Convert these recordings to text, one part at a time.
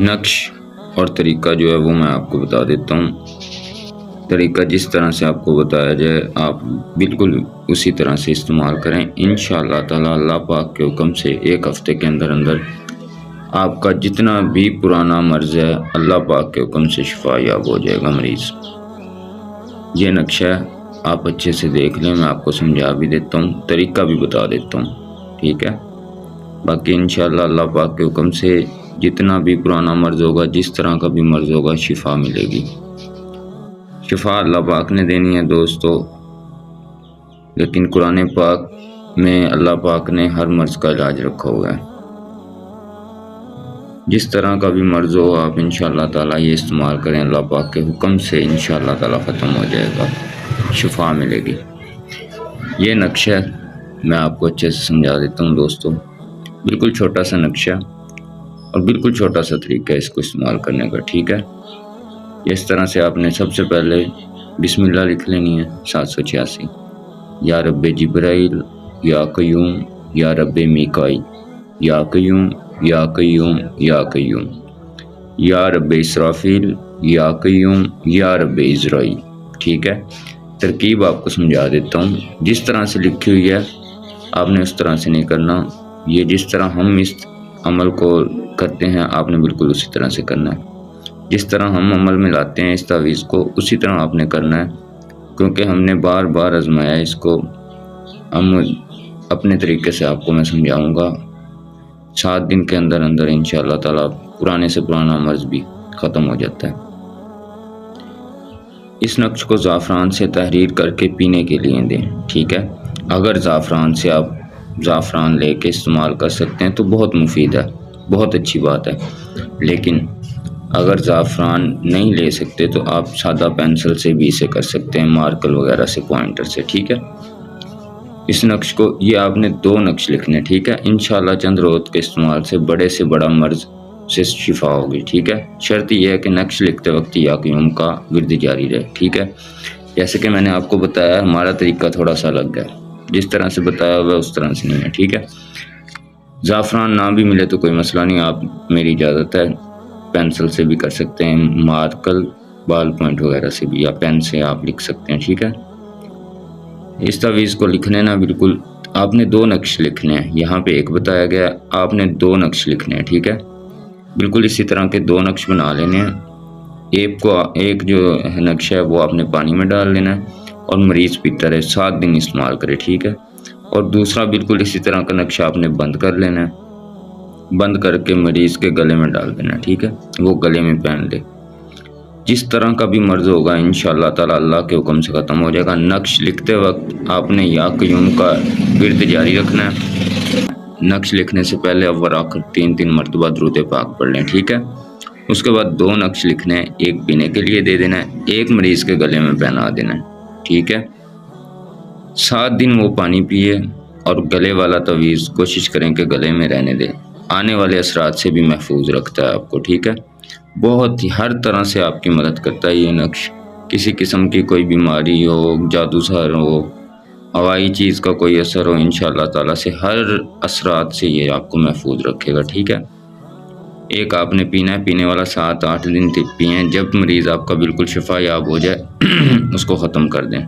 نقش اور طریقہ جو ہے وہ میں آپ کو بتا دیتا ہوں۔ طریقہ جس طرح سے آپ کو بتایا جائے آپ بالکل اسی طرح سے استعمال کریں، انشاءاللہ تعالی اللہ پاک کے حکم سے 1 ہفتے کے اندر آپ کا جتنا بھی پرانا مرض ہے اللہ پاک کے حکم سے شفا یاب ہو جائے گا مریض۔ یہ نقشہ ہے، آپ اچھے سے دیکھ لیں، میں آپ کو سمجھا بھی دیتا ہوں، طریقہ بھی بتا دیتا ہوں، ٹھیک ہے۔ باقی انشاءاللہ اللہ پاک کے حکم سے جتنا بھی پرانا مرض ہوگا، جس طرح کا بھی مرض ہوگا، شفا ملے گی۔ شفا اللہ پاک نے دینی ہے دوستو، لیکن قرآن پاک میں اللہ پاک نے ہر مرض کا علاج رکھا ہوا ہے۔ جس طرح کا بھی مرض ہو آپ انشاءاللہ تعالیٰ یہ استعمال کریں، اللہ پاک کے حکم سے انشاءاللہ تعالیٰ ختم ہو جائے گا، شفا ملے گی۔ یہ نقشہ میں آپ کو اچھے سے سمجھا دیتا ہوں دوستو، بالکل چھوٹا سا نقشہ اور بالکل چھوٹا سا طریقہ ہے اس کو استعمال کرنے کا، ٹھیک ہے۔ اس طرح سے آپ نے سب سے پہلے بسم اللہ لکھ لینی ہے 786، یا رب جبرائیل یا قیوم یا رب میکائی یا قیوم یا قیوم یا قیوم یا رب اسرافیل یا قیوم یا رب عزرائیل، ٹھیک ہے۔ ترکیب آپ کو سمجھا دیتا ہوں، جس طرح سے لکھی ہوئی ہے آپ نے اس طرح سے نہیں کرنا، یہ جس طرح ہم اس عمل کو کرتے ہیں آپ نے بالکل اسی طرح سے کرنا ہے، جس طرح ہم عمل میں لاتے ہیں اس تعویذ کو اسی طرح آپ نے کرنا ہے، کیونکہ ہم نے بار بار آزمایا اس کو، ہم اپنے طریقے سے آپ کو میں سمجھاؤں گا، 7 دن کے اندر اندر انشاءاللہ تعالیٰ پرانے سے پرانا مرض بھی ختم ہو جاتا ہے۔ اس نقش کو زعفران سے تحریر کر کے پینے کے لیے دیں، ٹھیک ہے۔ اگر زعفران سے آپ زعفران لے کے استعمال کر سکتے ہیں تو بہت مفید ہے، بہت اچھی بات ہے، لیکن اگر زعفران نہیں لے سکتے تو آپ سادہ پینسل سے بھی اسے کر سکتے ہیں، مارکر وغیرہ سے، پوائنٹر سے، ٹھیک ہے۔ اس نقش کو یہ آپ نے 2 نقش لکھنے، ٹھیک ہے۔ انشاءاللہ چند روز کے استعمال سے بڑے سے بڑا مرض سے شفا ہوگی، ٹھیک ہے۔ شرط یہ ہے کہ نقش لکھتے وقت یا قیوم کا ورد جاری رہے، ٹھیک ہے۔ جیسے کہ میں نے آپ کو بتایا ہمارا طریقہ تھوڑا سا الگ ہے، جس طرح سے بتایا ہوا ہے اس طرح سے نہیں ہے، ٹھیک ہے۔ زعفران نہ بھی ملے تو کوئی مسئلہ نہیں، آپ میری اجازت ہے پینسل سے بھی کر سکتے ہیں، مارکر، بال پوائنٹ وغیرہ سے بھی، یا پین سے آپ لکھ سکتے ہیں، ٹھیک ہے۔ اس تعویذ کو لکھنے نا بالکل آپ نے 2 نقش لکھنے ہیں، یہاں پہ 1 بتایا گیا، آپ نے 2 نقش لکھنے ہیں، ٹھیک ہے۔ بالکل اسی طرح کے 2 نقش بنا لینے ہیں، ایک جو نقش ہے وہ آپ نے پانی میں ڈال لینا ہے اور مریض پیتا رہے، 7 دن استعمال کرے، ٹھیک ہے۔ اور دوسرا بالکل اسی طرح کا نقشہ آپ نے بند کر لینا ہے، بند کر کے مریض کے گلے میں ڈال دینا ہے، ٹھیک ہے، وہ گلے میں پہن لے۔ جس طرح کا بھی مرض ہوگا انشاءاللہ تعالی اللہ کے حکم سے ختم ہو جائے گا۔ نقش لکھتے وقت آپ نے یا قیوم کا ورد جاری رکھنا ہے، نقش لکھنے سے پہلے اول آخر 3 مرتبہ درود پاک پڑھ لیں، ٹھیک ہے۔ اس کے بعد 2 نقش لکھنے ہیں، 1 پینے کے لیے دے دینا ہے، 1 مریض کے گلے میں پہنا دینا ہے، ٹھیک ہے۔ 7 دن وہ پانی پیے اور گلے والا تعویذ کوشش کریں کہ گلے میں رہنے دیں، آنے والے اثرات سے بھی محفوظ رکھتا ہے آپ کو، ٹھیک ہے۔ بہت ہی ہر طرح سے آپ کی مدد کرتا ہے یہ نقش، کسی قسم کی کوئی بیماری ہو، جادو سحر ہو، ہوائی چیز کا کوئی اثر ہو، انشاءاللہ تعالیٰ سے ہر اثرات سے یہ آپ کو محفوظ رکھے گا، ٹھیک ہے۔ ایک آپ نے پینا ہے، پینے والا 7-8 دن تک پئیں، جب مریض آپ کا بالکل شفا یاب ہو جائے اس کو ختم کر دیں۔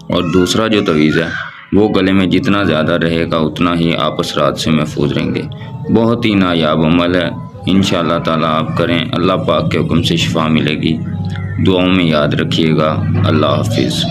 اور دوسرا جو تعویذ ہے وہ گلے میں جتنا زیادہ رہے گا اتنا ہی آپ اثرات سے محفوظ رہیں گے، بہت ہی نایاب عمل ہے، انشاءاللہ تعالیٰ آپ کریں، اللہ پاک کے حکم سے شفا ملے گی۔ دعاؤں میں یاد رکھیے گا، اللہ حافظ۔